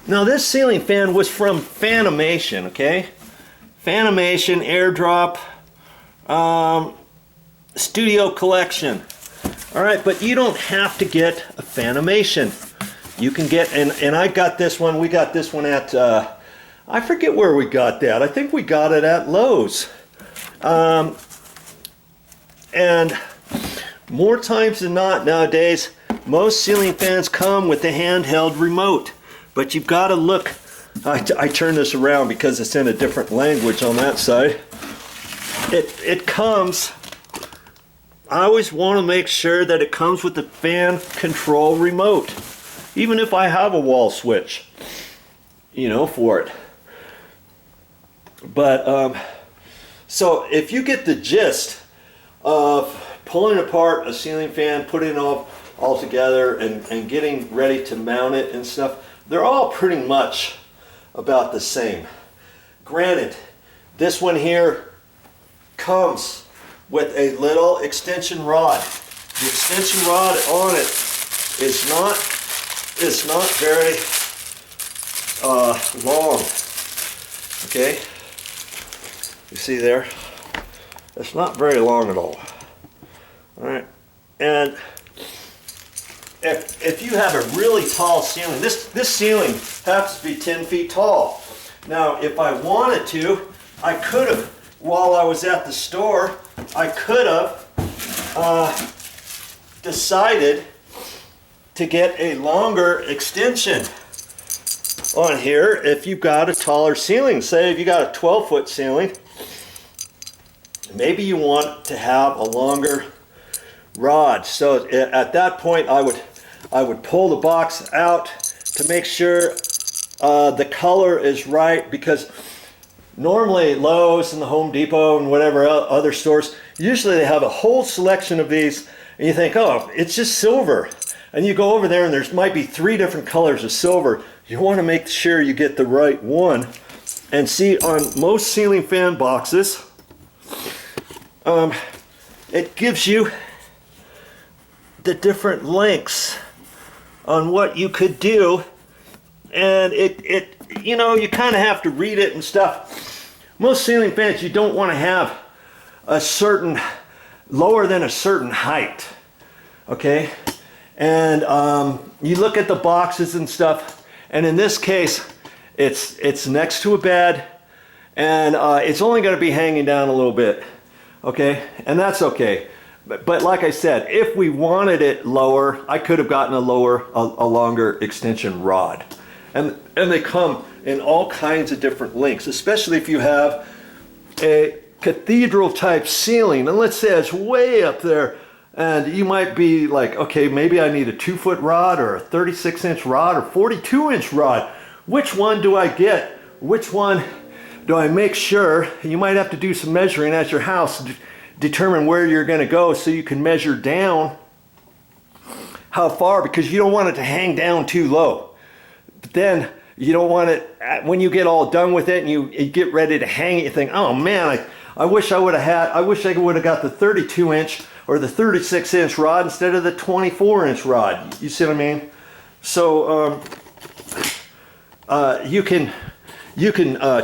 Now this ceiling fan was from Fanimation, okay? Fanimation, airdrop, studio collection. All right, but you don't have to get a Fanimation. You can get, and I got this one, we got this one at, I forget where we got that. I think we got it at Lowe's. And more times than not nowadays, most ceiling fans come with a handheld remote. But you've got to look, I turn this around because it's in a different language on that side. It comes, I always want to make sure that it comes with the fan control remote. Even if I have a wall switch, you know, for it. But, so if you get the gist of pulling apart a ceiling fan, putting it all together and getting ready to mount it and stuff, they're all pretty much about the same. Granted, this one here comes with a little extension rod. The extension rod on it is not very long. Okay, you see there? It's not very long at all. All right, and if you have a really tall ceiling, this ceiling has to be 10 feet tall. Now, if I wanted to, I could have, while I was at the store, I could have decided to get a longer extension on here if you've got a taller ceiling. Say if you got a 12-foot ceiling, maybe you want to have a longer rod. So at that point, I would pull the box out to make sure the color is right, because normally Lowe's and the Home Depot and whatever other stores, usually they have a whole selection of these, and you think, oh, it's just silver. And you go over there and there might be 3 different colors of silver. You want to make sure you get the right one. And see, on most ceiling fan boxes, it gives you the different lengths on what you could do, and it you know, you kind of have to read it and stuff. Most ceiling fans, you don't want to have a certain lower than a certain height, okay? And you look at the boxes and stuff, and in this case it's next to a bed, and it's only going to be hanging down a little bit, okay? And that's okay. But like I said, if we wanted it lower, I could have gotten a longer extension rod. And they come in all kinds of different lengths, especially if you have a cathedral type ceiling. And let's say it's way up there, and you might be like, okay, maybe I need a 2-foot rod or a 36-inch rod or 42-inch rod. Which one do I get? Which one do I make sure? You might have to do some measuring at your house, determine where you're going to go so you can measure down how far, because you don't want it to hang down too low. But then you don't want it, when you get all done with it and you get ready to hang it, you think, oh man, I wish I would have got the 32-inch or the 36-inch rod instead of the 24-inch rod. You see what I mean? So you can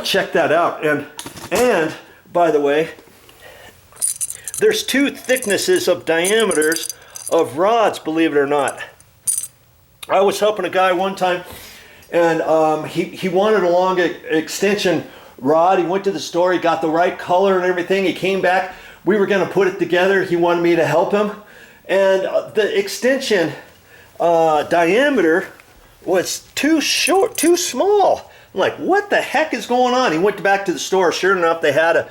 check that out. And by the way, there's 2 thicknesses of diameters of rods, believe it or not. I was helping a guy one time, and he wanted a long extension rod. He went to the store, he got the right color and everything. He came back, we were going to put it together. He wanted me to help him, and the extension diameter was too short, too small. I'm like, what the heck is going on? He went back to the store. Sure enough, they had a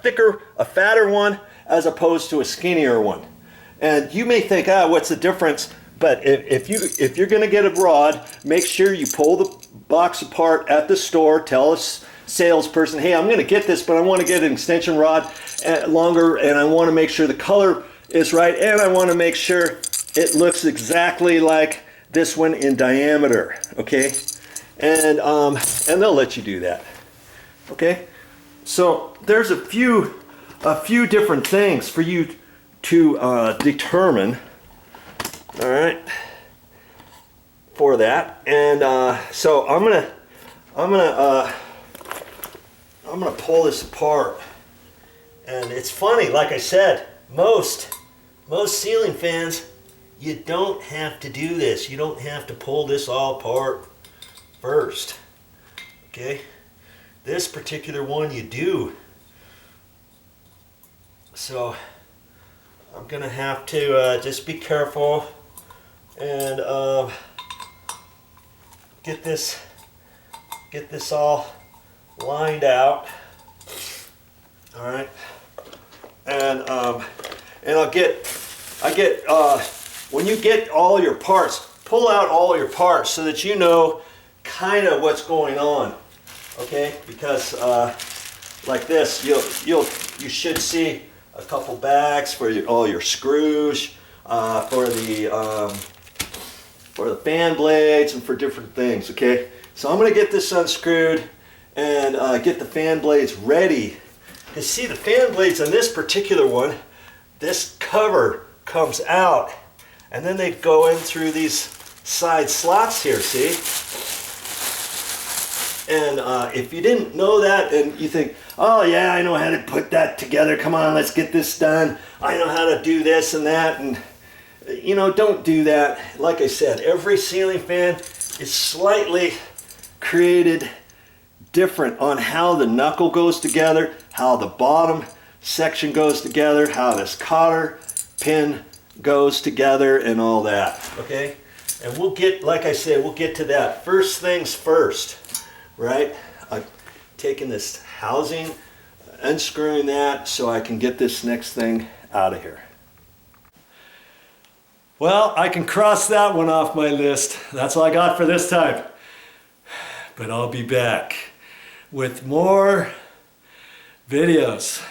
thicker, a fatter one as opposed to a skinnier one. And you may think, what's the difference? But if you're going to get a rod, make sure you pull the box apart at the store. Tell a salesperson, hey, I'm going to get this, but I want to get an extension rod longer, and I want to make sure the color is right, and I want to make sure it looks exactly like this one in diameter. Okay. And they'll let you do that. Okay, so there's a few different things for you to determine. All right, for that. And so I'm gonna pull this apart. And it's funny, like I said, most ceiling fans, you don't have to do this. You don't have to pull this all apart first. Okay? This particular one you do. So I'm gonna have to just be careful and get this all lined out. All right, and when you get all your parts, pull out all your parts so that you know kind of what's going on. Okay, because like this, you should see a couple bags for all your screws, for the fan blades, and for different things. Okay, so I'm going to get this unscrewed and get the fan blades ready. You see, the fan blades on this particular one, this cover comes out, and then they go in through these side slots here. See. And if you didn't know that and you think, oh yeah, I know how to put that together, come on, let's get this done, I know how to do this and that, and you know, don't do that. Like I said, every ceiling fan is slightly created different on how the knuckle goes together, how the bottom section goes together, how this cotter pin goes together, and all that. Okay, and we'll get, like I said, we'll get to that. First things first. Right, I'm taking this housing, unscrewing that so I can get this next thing out of here. Well, I can cross that one off my list. That's all I got for this time. But I'll be back with more videos.